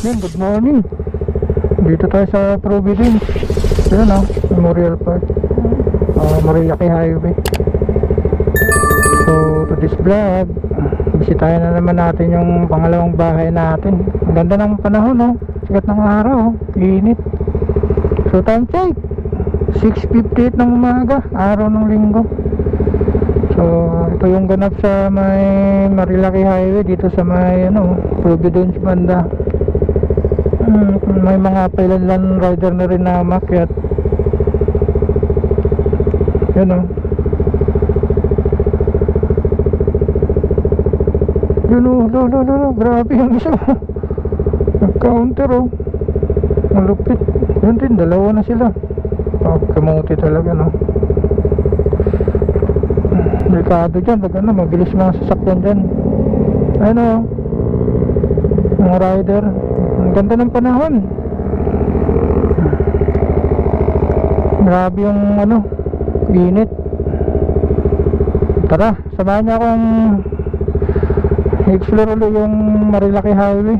Yun, good morning. Dito tayo sa Providence. Yun o, Memorial Park, Marilaki Highway. So to this vlog, bisitahin na naman natin yung pangalawang bahay natin. Ang ganda ng panahon o, sikat ng araw, init. So time check 6:58 ng umaga, araw ng linggo. So ito yung ganap sa may Marilaki Highway, dito sa may Providence banda. May mga pailan rider na rin na umakyat. Yun o, yun o, lo, grabe yung isa. Nag-counter o, malupit. Yun din, dalawa na sila. Kamuti talaga, no. Delikado dyan, mabilis mga sasakyan dyan. Ayun o, mga rider. Ang ganda ng panahon. Grabe yung init. Tara, samahan niya akong explore ulit yung Marilaki Highway.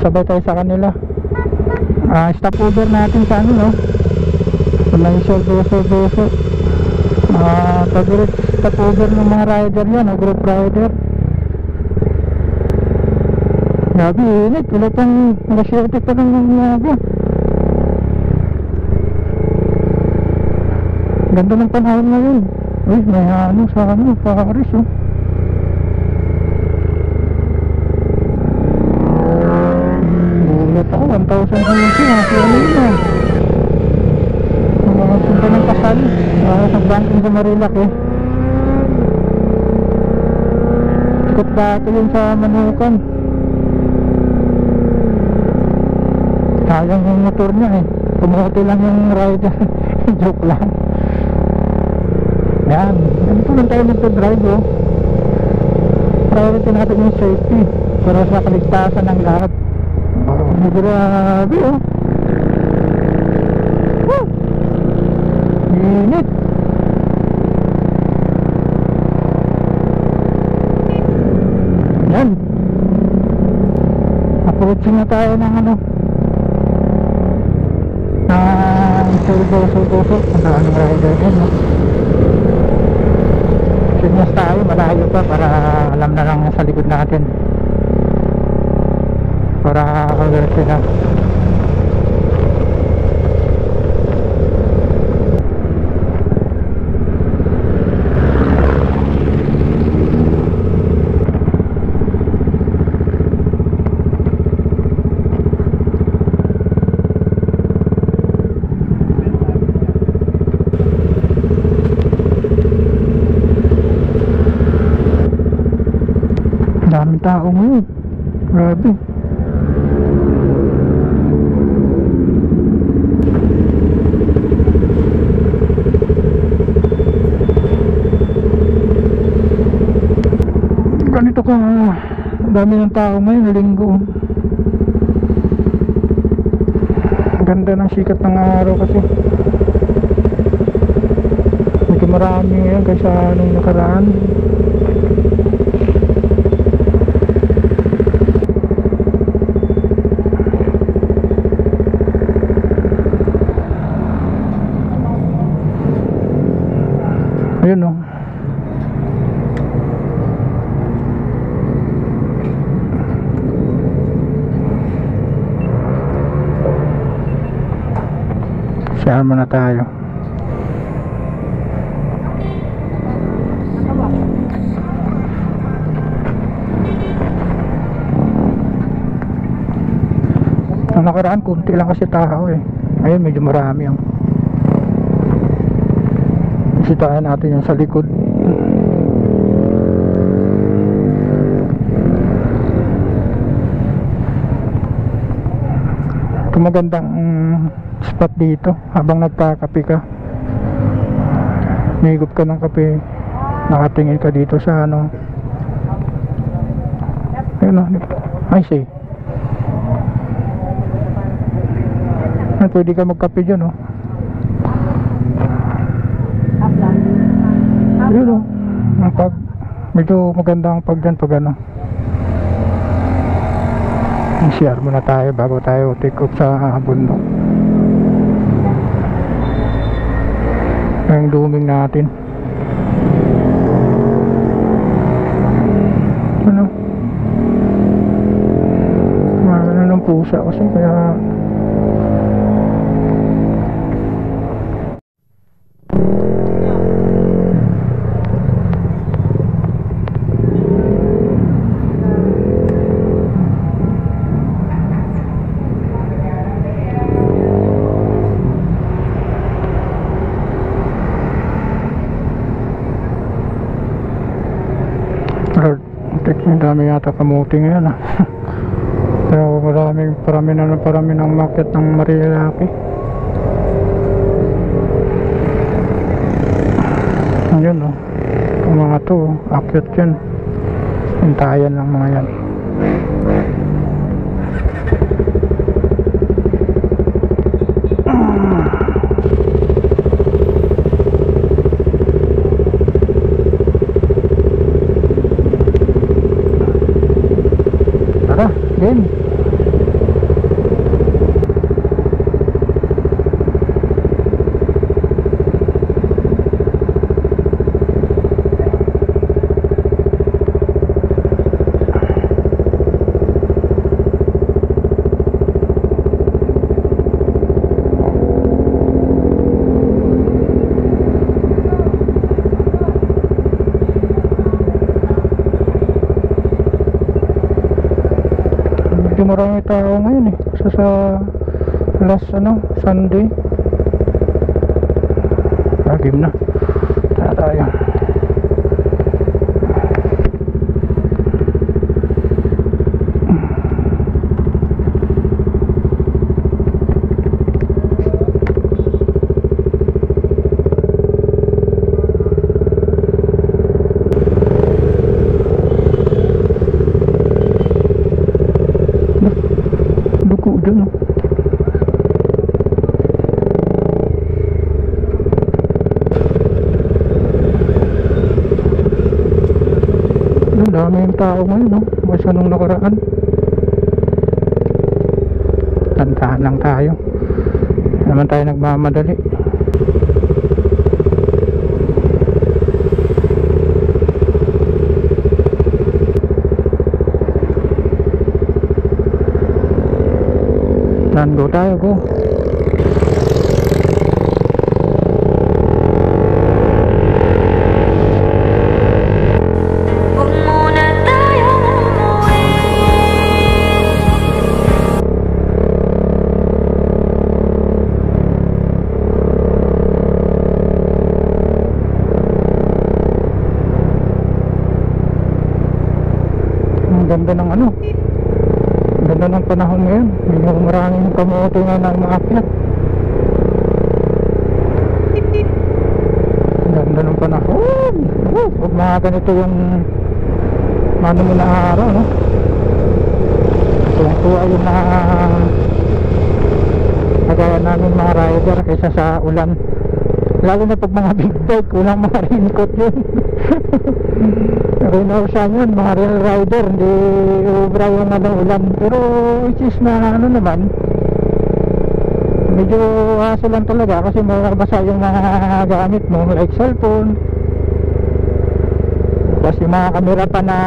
Sabay tayo sa kanila. Stop over natin sa sa may Sorboso. Favorite stop over ng mga rider yan, group rider. Grabe, init. Wala pang nakasyerte pa ng umaga. Ganda ng panahon ngayon. Uy, may sa Paris o. Bulat ako, 1,000 hanggang na. Mga sunta ng kasal sa banking sa Marilaki. Sikat dati yun sa Manukan. Sayang yung motor niya pumuti lang yung rider. Joke lang. Yan, ganito lang tayo nagpa-drive priority natin yung safety para sa kaligtasan ng lahat. Grabe init. Yan, approaching na tayo ng Sorboso. Ang daming rider din sinyas tayo, malayo pa para alam na lang sa likod natin para alert na. Daming tao ngayon, grabe. Ganito ka, dami ng tao ngayon, linggo. Ganda ng sikat ng araw kasi medyo marami ngayon kaysa nung nakaraan. Ayun o. Share muna tayo. Ang nakaraan, kunti lang kasi tao Ayun, medyo marami bisitahin natin yung sa likod. Ito magandang spot dito habang nagkakape ka, higup ka ng kape, nakatingin ka dito sa ayun I see. Pwede ka magkape dyan yun medyo maganda ang pag share muna tayo bago tayo take off sa bundok. Yung duming natin. Ano? Marami na ng pusa kasi kaya ang dami yata kamuti ngayon ah. Pero parami ng market ng Marilaki. Ayun oh, yung mga to akyat yan, hintayan lang mga yan. Tara, game. Marami tao ngayon eh sa last Sunday. Game na. Tara tayo. Doon dami yung tao ngayon no? Mas anong nakaraan. Tantahan lang tayo, naman tayo nagmamadali. Go tayo, go. Ang ganda ng ganda ng panahon ngayon. May maraming kamote nga na umaakyat. Ganda ng panahon. Huwag mga ganito yung mo na araw, no? Tuwa yung mga kagaya namin mga rider kaysa sa ulan. Lalo na pag mga big bike, walang mga raincoat yun. Rinosan yun, mga real rider, hindi ubra yung ulan. Pero which is na naman, medyo hassle lang talaga kasi mabasa yung mga gamit mo like cellphone, kasi mga camera pa na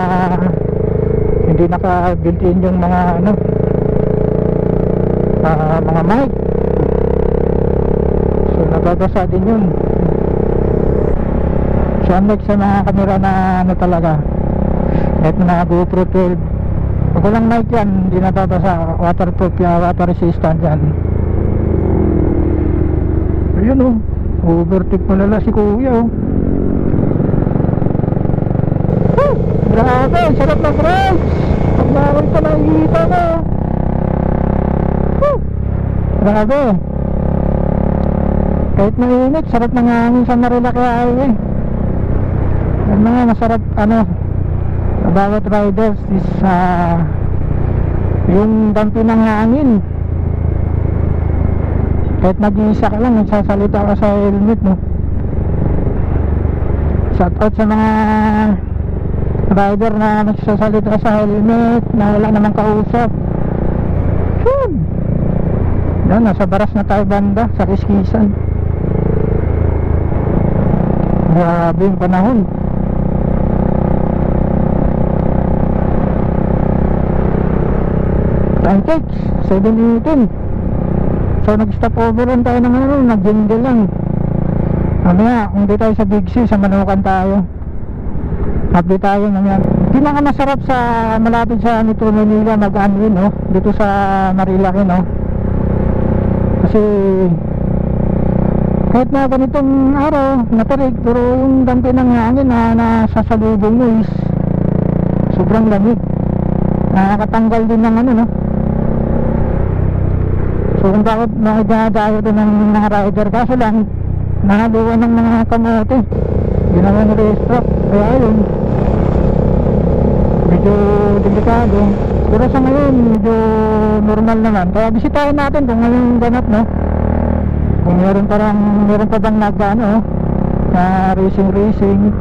hindi naka-built-in yung mga mga mic, so nababasa din yun. So unlike sa mga camera na talaga kahit na GoPro 12, pag walang mic yan hindi nababasa, waterproof yan, water resistant yan. Ayun oh, overtake malala si kuya oh. Grabe, sarap ng rides. Pag bawal pa nakikita mo. Grabe. Kahit mainit, sarap ng hangin sa Marilaki Highway. Yan mga masarap bawat riders is yung dampi ng hangin. Kahit nag-iisa ka lang, nagsasalita ka sa helmet mo. Shout out sa mga rider na nagsasalita sa helmet na wala namang kausap. Yun. Yan, nasa Baras na tayo banda, sa Kiskisan. Grabe yung panahon. Time takes 7:18. So nag-stop over lang tayo ng nag-jingle lang. Mamaya, kung di tayo sa Big C, sa Manukan tayo. Update tayo mamaya. Pinakamasarap sa malapit sa Metro Manila mag-unwin, no? Dito sa Marilaki, no? Kasi kahit na ganitong araw, natarik, pero yung dampi ng hangin na nasasalubong mo is sobrang lamig. Nakakatanggal din ng ano, no? So kung bakit makidadayo din ng mga rider, kaso lang nakaluwan ng mga kamote, ginawa ng restock, kaya yun medyo delikado. Pero sa ngayon medyo normal naman, kaya bisitahin natin kung ngayong ganap, no? Kung meron pa bang nagano na racing.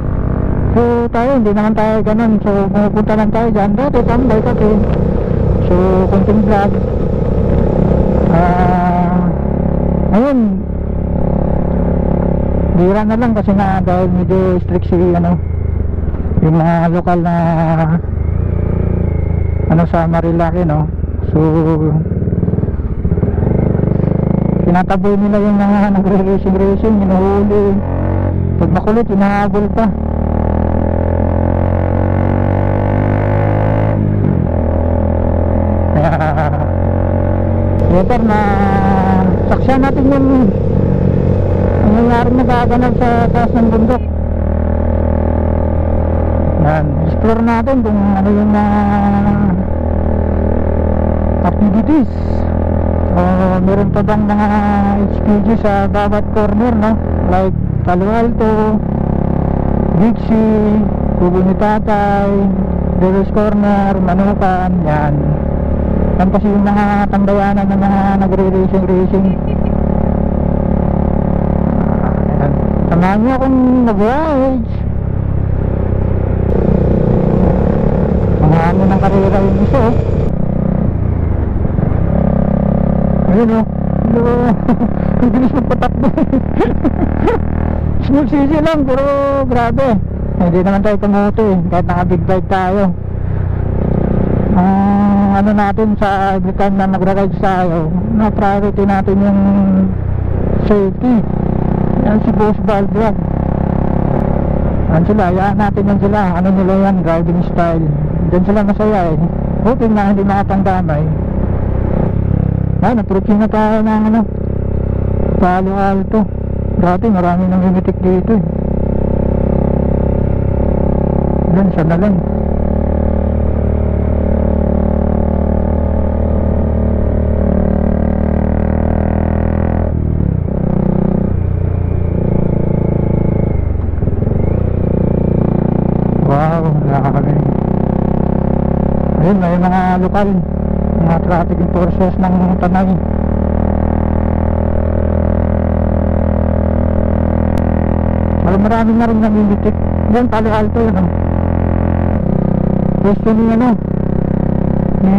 So tayo, hindi naman tayo ganun. So pupunta lang tayo dyan, dati tambay kasi. So konting vlog. Ayun, bira na lang kasi na dahil medyo strict si ano, yung mga lokal na ano sa Marilaki, no? So tinataboy nila yung mga nagre-racing, hinuhuli. Pag makulit, hinahabol pa. Better na saksyan natin yung nangyayari nagaganap sa taas ng bundok. Yan, explore natin kung ano yung activities. Meron pa bang mga HPG sa bawat corner, no? Like Palo Alto, Big C, Kubo ni Tatay, Devil's Corner, Manukan, yan. Yan kasi yung mga tambayanan ng mga nagre-racing. Yan. Samahan nyo akong nag-ride. Samahan nyo ng karera yung iso. Ayun, o. Ang bilis magpatakbo. Smooth CC lang, pero grabe. Hindi naman tayo kamote, kahit naka-big bike tayo. Ano natin sa every time na nagra-ride tayo, na priority natin yung safety. Yan si Boss Balbrag. Yan sila, hayaan natin yan sila. Ano nila yan, driving style. Diyan sila masaya eh. Hoping na hindi makapangdamay. Yan, approaching na tayo ng ano, Palo Alto. Dati marami nang limitik dito eh. Yan, siya na lang. Wow, nakakagaling. Ayun, may mga lokal, mga traffic enforcers ng Tanay. Pero marami na rin namimitik. Yan, Palo Alto yun, oh. Pwesto ni ano, ni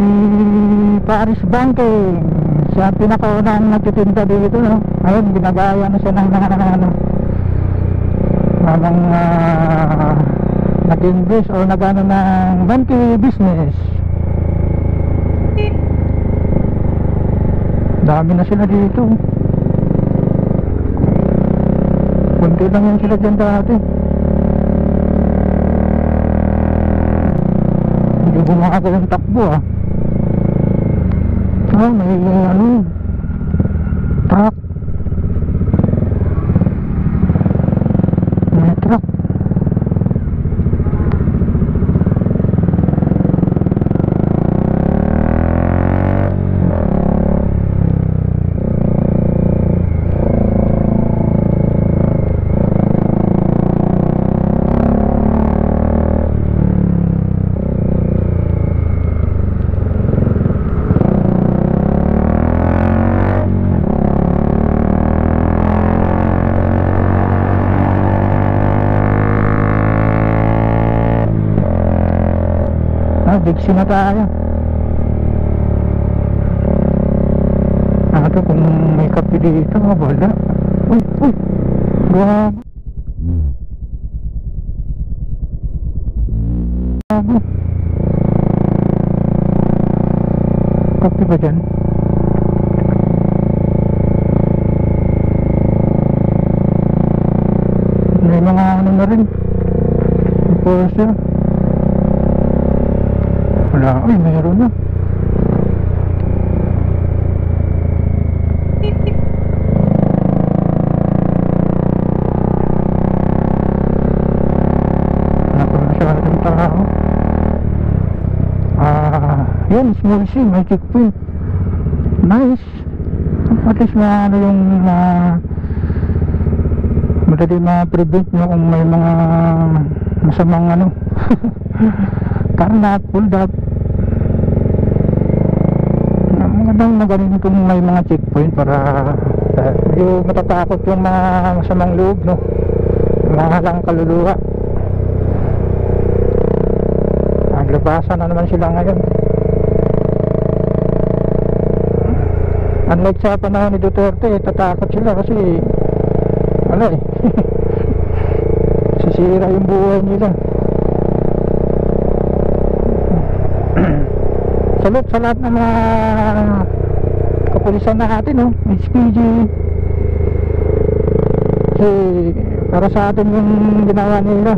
Paris Banking. Siya ang pinakaunang nagtitinda dito, no? Ayun, ginagaya na siya ng ano, nag-invest o nag-ano ng banking business. Dami na sila dito. Kunti lang yan sila dyan dati. Hindi bumaka yung takbo, ah. Oh, may ano, truck. May truck. Big C na tayo. Ito kung may kape dito, wala. Uy, uy, grabe. Grabe. Kape ba dyan? May mga ano na rin. Enforcer. Wala, uy, mayroon na. Masyadong tao. Yan, small C, may checkpoint. Nice. At least na ano yung madali ma-prevent nyo kung may mga masamang ano karnat, pulled up. Magandang na ganun kung may mga checkpoint para medyo matatakot yung mga masamang loob, no? Mga lang kaluluwa. Naglabasan na naman sila ngayon. Unlike sa panahon ni Duterte, tatakot sila kasi ano eh sisira yung buhay nila. Salute sa lahat ng mga kapulisan natin, no? HPG. Kasi para sa atin yung ginawa nila.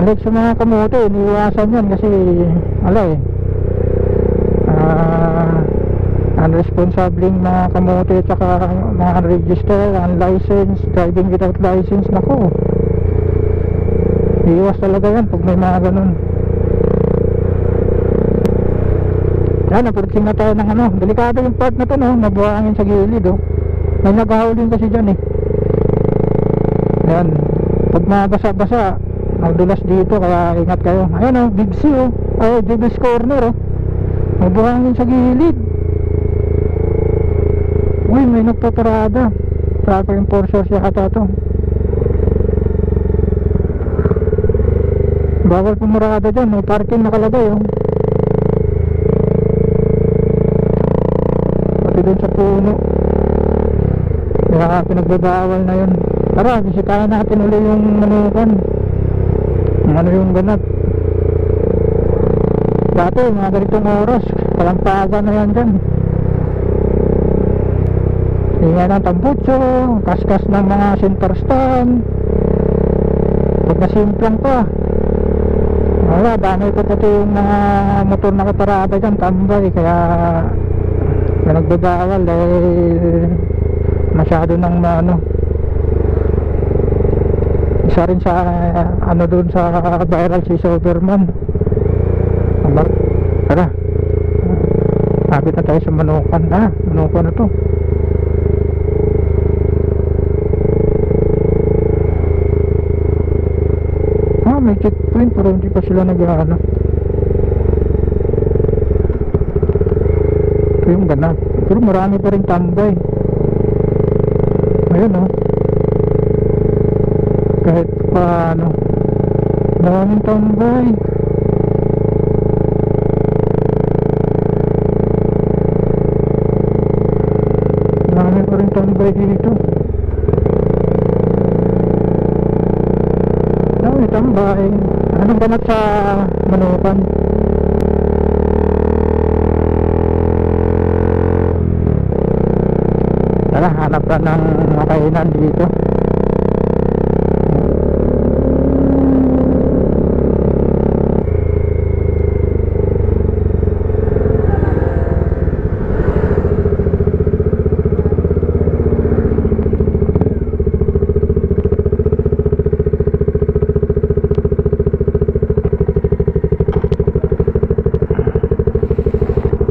Alex sa mga kamote, iniiwasan yan kasi ala eh unresponsibleng mga kamote at saka mga unregistered, unlicensed, driving without license. Nako, iiwas talaga yan pag may mga ganun. Yan, approaching na tayo ng ano, delikado yung part na to, no? Nabuhangin sa gilid, oh. May nagahulin kasi dyan eh. Yan, pag mabasa-basa magdulas dito, kaya ingat kayo. Ayan, oh, Big C, oh. Ay, Devil's Corner, oh. Nabuhangin sa gilid. Uy, may nagpaparada. Traffic enforcer siya ata to. Bawal pumarada dyan, may parking nakalagay, oh. Pati dun sa puno. Kaya pinagbabawal na yun. Tara, bisitahin natin ulit yung manukan. Ano yung ganap. Dati, mga ganitong oras, palampagan na yan dyan. Hinga ng tambutso, kaskas ng mga center stand. Pag nasimplang pa, wala, dami ko pati yung mga motor na kaparada dyan, tambay. Kaya nagbabawal eh, masyado ng ano. Isa rin sa ano dun sa viral si Soberman. Tara, lapit na tayo sa Manukan. Manukan na to. May checkpoint pero hindi pa sila nag-aano. Ito yung ganap, pero marami pa rin tambay. Ayun, oh, kahit paano maraming tambay. Marami pa rin tambay dito. Tambay. Anong ganap sa Manukan? Tara, hanap ka ng makainan dito.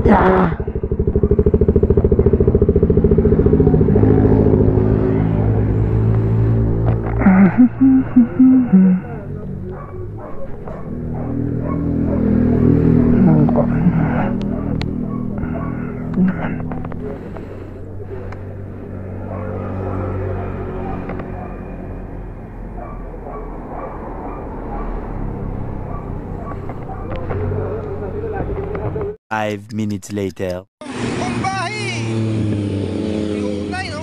Yeah. Five minutes later. Bombahin!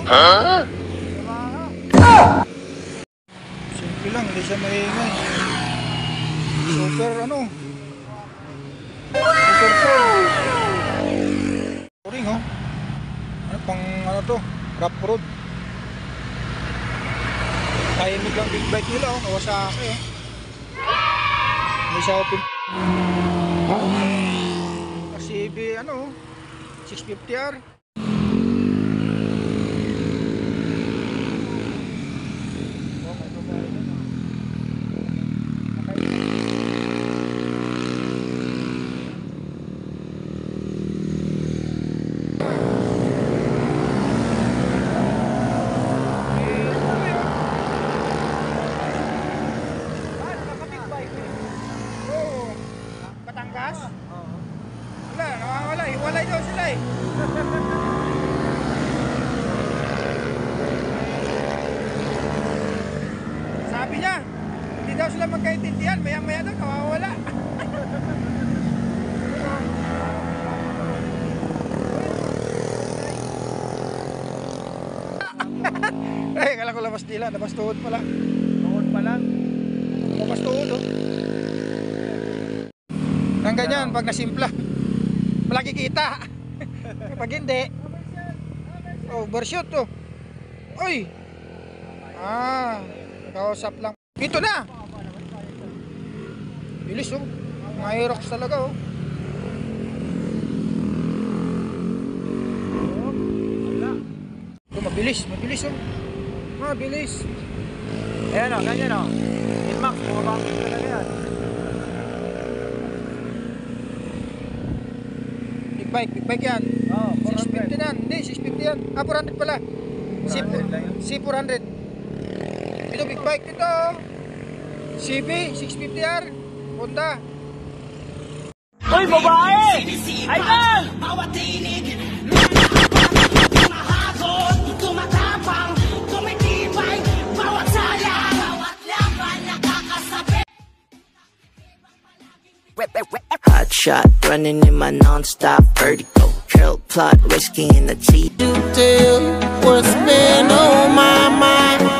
Simple lang, hindi siya maingay. Super ano? Super cool. Touring oh. Ano pang ano to? Rough road. Tahimik lang big bike nila oh. Kawasaki oh. Hindi siya open. CB ano 650R. Batangas? Wala, nawawala. Hiwalay daw sila eh. Sabi niya, hindi daw sila magkaintindihan. Maya-maya daw, nawawala. Ay, kala ko labas nila. Labas tuhod pala. Tuhod pa lang. Labas tuhod oh. Ang ganyan, pag nasimpla, malaki kita. Pag hindi, overshoot to. Uy! Nakausap lang. Ito na! Bilis oh. Mga Aerox talaga oh. Ito mabilis oh. Mabilis. Ayan oh, ganyan oh. Inmax, bumabang talaga yan. Big bike yan. Oh, 650 yan. Hindi, 650 yan. 400 pala. C400. Ito big bike ito. CB 650R. Honda. Hoy, babae! Idol! Bawat tinig, mahagod, tumatapang, tumitibay, bawat saya, bawat laban, nakakasabi. Hot shot, running in my non-stop vertigo. Trail plot, whiskey in the tea. You tell what's been on my mind.